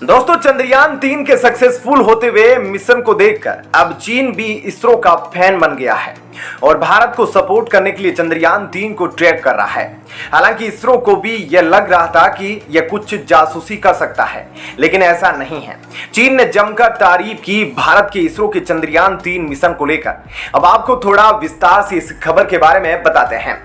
दोस्तों, चंद्रयान 3 के सक्सेसफुल होते हुए मिशन को देखकर अब चीन भी इसरो का फैन बन गया है और भारत को सपोर्ट करने के लिए चंद्रयान 3 को ट्रैक कर रहा है। हालांकि इसरो को भी यह लग रहा था कि यह कुछ जासूसी कर सकता है, लेकिन ऐसा नहीं है। चीन ने जमकर तारीफ की भारत के इसरो के चंद्रयान 3 मिशन को लेकर। अब आपको थोड़ा विस्तार से इस खबर के बारे में बताते हैं।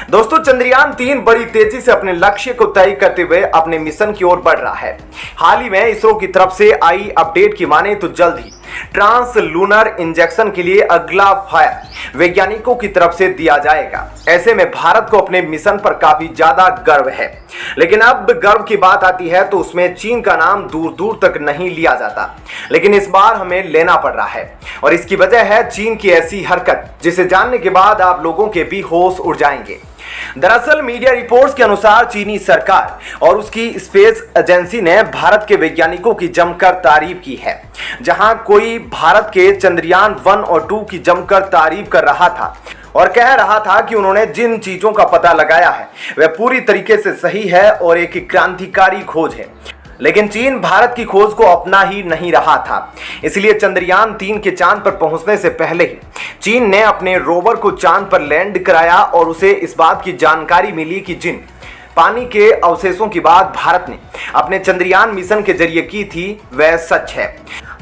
दोस्तों, चंद्रयान 3 बड़ी तेजी से अपने लक्ष्य को तय करते हुए अपने मिशन की ओर बढ़ रहा है। हाल ही में इसरो की तरफ से आई अपडेट की माने तो जल्द ही ट्रांस लूनर इंजेक्शन के लिए अगला फायर वैज्ञानिकों की तरफ से दिया जाएगा। ऐसे में भारत को अपने मिशन पर काफी ज्यादा गर्व है, लेकिन अब गर्व की बात आती है तो उसमें चीन का नाम दूर दूर तक नहीं लिया जाता, लेकिन इस बार हमें लेना पड़ रहा है और इसकी वजह है चीन की ऐसी हरकत, जिसे जानने के बाद आप लोगों के भी होश उड़ जाएंगे। दरअसल मीडिया रिपोर्ट्स के अनुसार चीनी सरकार और उसकी स्पेस एजेंसी ने भारत के वैज्ञानिकों की जमकर तारीफ की है। जहां कोई भारत के चंद्रयान 1 और 2 की जमकर तारीफ कर रहा था और कह रहा था कि उन्होंने जिन चीजों का पता लगाया है वह पूरी तरीके से सही है और एक क्रांतिकारी खोज है, लेकिन चीन भारत की खोज को अपना ही नहीं रहा था। इसलिए चंद्रयान 3 के चांद पर पहुंचने से पहले ही चीन ने अपने रोवर को चांद पर लैंड कराया और उसे इस बात की जानकारी मिली कि जिन पानी के अवशेषों की बात भारत ने अपने चंद्रयान मिशन के जरिए की थी वह सच है।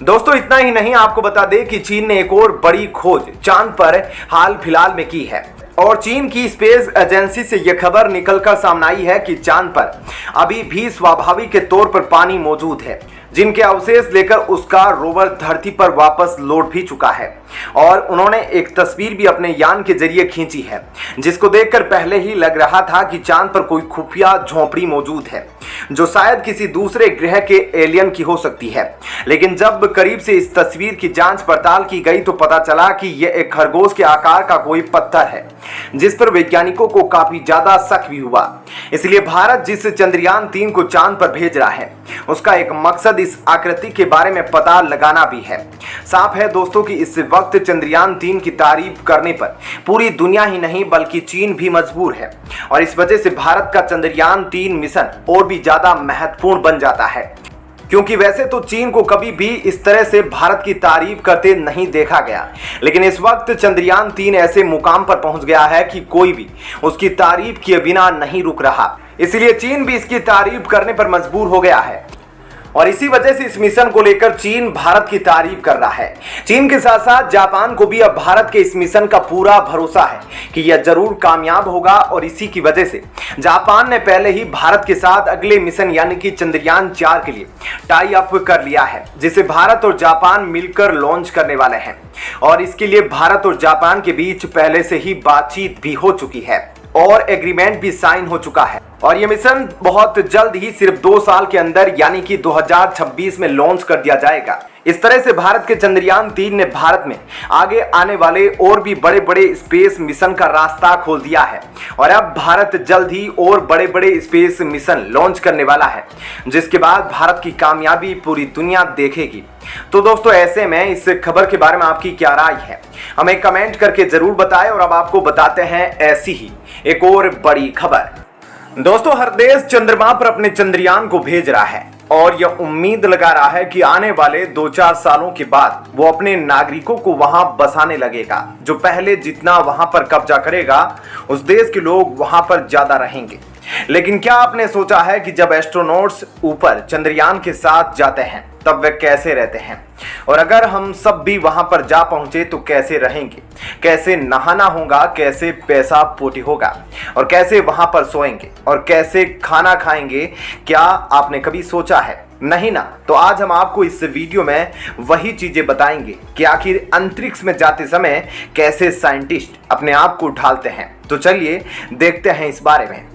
दोस्तों, इतना ही नहीं, आपको बता दें कि चीन ने एक और बड़ी खोज चांद पर हाल फिलहाल में की है और चीन की स्पेस एजेंसी से यह खबर निकलकर सामने आई है कि चांद पर अभी भी स्वाभाविक के तौर पर पानी मौजूद है, जिनके अवशेष लेकर उसका रोवर धरती पर वापस लौट भी चुका है और उन्होंने एक तस्वीर भी अपने यान के जरिए खींची है, जिसको देखकर पहले ही लग रहा था कि चांद पर कोई खुफिया झोपड़ी मौजूद है जो शायद किसी दूसरे ग्रह के एलियन की हो सकती है। लेकिन जब करीब से इस तस्वीर की जांच पड़ताल की गई तो पता चला कि यह एक खरगोश के आकार का कोई पत्थर है, जिस पर वैज्ञानिकों को काफी ज्यादा शक भी हुआ। इसलिए भारत जिस चंद्रयान 3 को चांद पर भेज रहा है उसका एक मकसद इस आकृति के बारे में पता लगाना भी है। साफ है दोस्तों कि इस वक्त चंद्रयान 3 की तारीफ करने पर पूरी दुनिया ही नहीं बल्कि चीन भी मजबूर है और इस वजह से भारत का चंद्रयान 3 मिशन और भी ज्यादा महत्वपूर्ण बन जाता है, क्योंकि वैसे तो चीन को कभी भी इस तरह से भारत की तारीफ करते नहीं देखा गया, लेकिन इस वक्त चंद्रयान 3 ऐसे मुकाम पर पहुंच गया है कि कोई भी उसकी तारीफ किए बिना नहीं रुक रहा। इसलिए चीन भी इसकी तारीफ करने पर मजबूर हो गया है और इसी वजह से इस मिशन को लेकर चीन भारत की तारीफ कर रहा है। चीन के साथ साथ जापान को भी अब भारत के इस मिशन का पूरा भरोसा है कि यह जरूर कामयाब होगा और इसी की वजह से जापान ने पहले ही भारत के साथ अगले मिशन यानी कि चंद्रयान 4 के लिए टाई अप कर लिया है, जिसे भारत और जापान मिलकर लॉन्च करने वाले हैं और इसके लिए भारत और जापान के बीच पहले से ही बातचीत भी हो चुकी है और एग्रीमेंट भी साइन हो चुका है और यह मिशन बहुत जल्द ही सिर्फ 2 साल के अंदर यानी कि 2026 में लॉन्च कर दिया जाएगा। इस तरह से भारत के चंद्रयान 3 ने भारत में आगे आने वाले और भी बड़े बड़े स्पेस मिशन का रास्ता खोल दिया है और अब भारत जल्द ही और बड़े बड़े स्पेस मिशन लॉन्च करने वाला है, जिसके बाद भारत की कामयाबी पूरी दुनिया देखेगी। तो दोस्तों, ऐसे में इस खबर के बारे में आपकी क्या राय है, हमें कमेंट करके जरूर बताएं और अब आपको बताते हैं ऐसी ही एक और बड़ी खबर। दोस्तों, हर देश चंद्रमा पर अपने चंद्रयान को भेज रहा है और यह उम्मीद लगा रहा है कि आने वाले 2-4 सालों के बाद वो अपने नागरिकों को वहां बसाने लगेगा। जो पहले जितना वहां पर कब्जा करेगा उस देश के लोग वहां पर ज्यादा रहेंगे। लेकिन क्या आपने सोचा है कि जब एस्ट्रोनॉट्स ऊपर चंद्रयान के साथ जाते हैं तब वे कैसे रहते हैं, और अगर हम सब भी वहां पर जा पहुंचे तो कैसे रहेंगे, कैसे नहाना होगा, कैसे पेशाब पोटी होगा और कैसे वहां पर सोएंगे और कैसे खाना खाएंगे, क्या आपने कभी सोचा है? नहीं ना। तो आज हम आपको इस वीडियो में वही चीजें बताएंगे कि आखिर अंतरिक्ष में जाते समय कैसे साइंटिस्ट अपने आप को ढालते हैं। तो चलिए देखते हैं इस बारे में।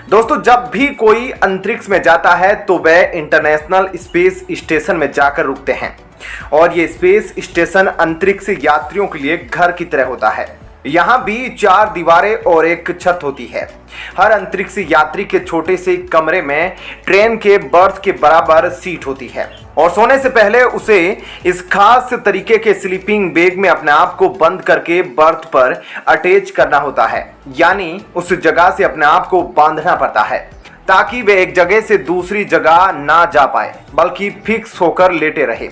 दोस्तों, जब भी कोई अंतरिक्ष में जाता है तो वह इंटरनेशनल स्पेस स्टेशन में जाकर रुकते हैं और ये स्पेस स्टेशन अंतरिक्ष यात्रियों के लिए घर की तरह होता है। यहाँ भी 4 दीवारें और एक छत होती है। हर अंतरिक्ष यात्री के छोटे से कमरे में ट्रेन के बर्थ के बराबर सीट होती है और सोने से पहले उसे इस खास तरीके के स्लीपिंग बैग में अपने आप को बंद करके बर्थ पर अटैच करना होता है, यानी उस जगह से अपने आप को बांधना पड़ता है ताकि वे एक जगह से दूसरी जगह ना जा पाए बल्कि फिक्स होकर लेटे रहे।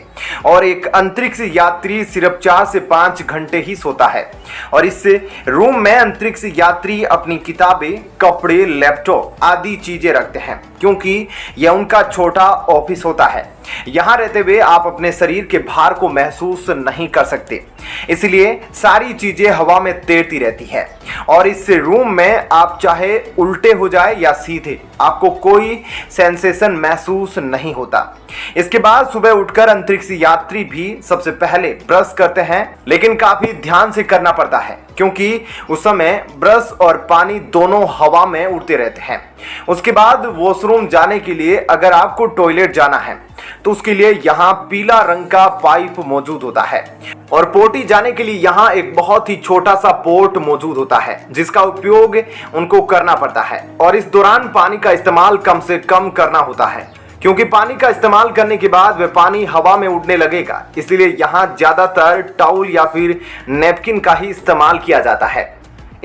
और एक अंतरिक्ष यात्री सिर्फ 4 से 5 घंटे ही सोता है। और इस रूम में अंतरिक्ष यात्री अपनी किताबें, कपड़े, लैपटॉप आदि चीजें रखते हैं, क्योंकि यह उनका छोटा ऑफिस होता है। यहाँ रहते हुए आप अपने शरीर के भार को महसूस नहीं कर सकते, इसलिए सारी चीजें हवा में तैरती रहती है। और इस रूम में आप चाहे उल्टे हो जाए या सीधे, आपको कोई सेंसेशन महसूस नहीं होता। इसके बाद सुबह उठकर अंतरिक्ष यात्री भी सबसे पहले ब्रश करते हैं, लेकिन काफी ध्यान से करना पड़ता है, क्योंकि उस समय ब्रश और पानी दोनों हवा में उड़ते रहते हैं। उसके बाद वॉशरूम जाने के लिए अगर आपको टॉयलेट जाना है तो उसके लिए यहाँ पीला रंग का पाइप मौजूद होता है। और पोटी जाने के लिए यहाँ एक बहुत ही छोटा सा पोर्ट मौजूद होता है, जिसका उपयोग उनको करना पड़ता है। और इस दौरान पानी का इस्तेमाल कम से कम करना होता है, क्योंकि पानी का इस्तेमाल करने के बाद वह पानी हवा में उड़ने लगेगा। इसलिए यहाँ ज्यादातर टॉवल या फिर नैपकिन का ही इस्तेमाल किया जाता है।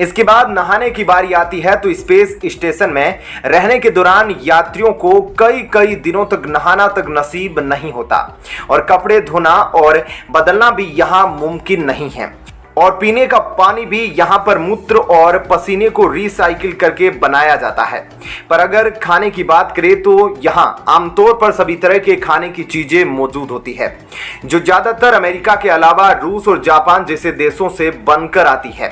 इसके बाद नहाने की बारी आती है, तो स्पेस स्टेशन में रहने के दौरान यात्रियों को कई दिनों तक नहाना तक नसीब नहीं होता, और कपड़े धोना और बदलना भी यहाँ मुमकिन नहीं है। और पीने का पानी भी यहाँ पर मूत्र और पसीने को रिसाइकिल करके बनाया जाता है। पर अगर खाने की बात करें तो यहाँ आमतौर पर सभी तरह के खाने की चीजें मौजूद होती है, जो ज्यादातर अमेरिका के अलावा रूस और जापान जैसे देशों से बनकर आती है,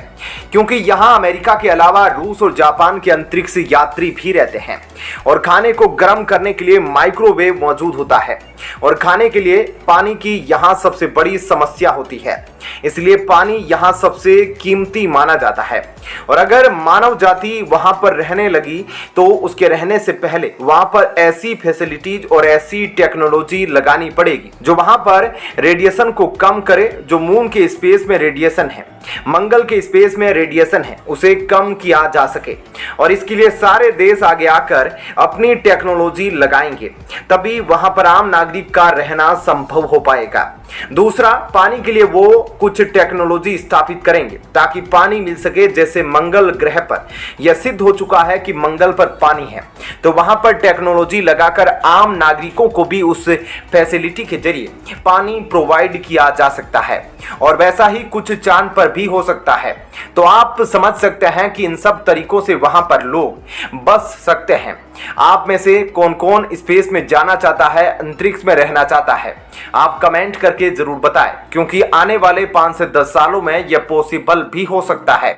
क्योंकि यहाँ अमेरिका के अलावा रूस और जापान के अंतरिक्ष यात्री भी रहते हैं। और खाने को गर्म करने के लिए माइक्रोवेव मौजूद होता है। और खाने के लिए पानी की यहाँ सबसे बड़ी समस्या होती है, इसलिए पानी यहाँ सबसे कीमती माना जाता है। और अगर मानव जाति वहां पर रहने लगी तो उसके रहने से पहले वहां पर ऐसी फैसिलिटीज और ऐसी टेक्नोलॉजी लगानी पड़ेगी जो वहां पर रेडिएशन को कम करे। जो मून के स्पेस में रेडिएशन है, मंगल के स्पेस में रेडिएशन है, उसे कम किया जा सके। और इसके लिए सारे देश आगे आकर अपनी टेक्नोलॉजी लगाएंगे, तभी वहां पर आम नागरिक का रहना संभव हो पाएगा। दूसरा, पानी के लिए वो कुछ टेक्नोलॉजी स्थापित करेंगे ताकि पानी मिल सके। जैसे मंगल ग्रह पर यह सिद्ध हो चुका है कि मंगल पर पानी है, तो वहां पर टेक्नोलॉजी लगाकर आम नागरिकों को भी उस फैसिलिटी के जरिए पानी प्रोवाइड किया जा सकता है। और वैसा ही कुछ चांद पर भी हो सकता है। तो आप समझ सकते हैं कि इन सब तरीकों से वहां पर लोग बस सकते हैं। आप में से कौन कौन स्पेस में जाना चाहता है, अंतरिक्ष में रहना चाहता है, आप कमेंट करके जरूर बताएं, क्योंकि आने वाले 5 से 10 सालों में यह पॉसिबल भी हो सकता है।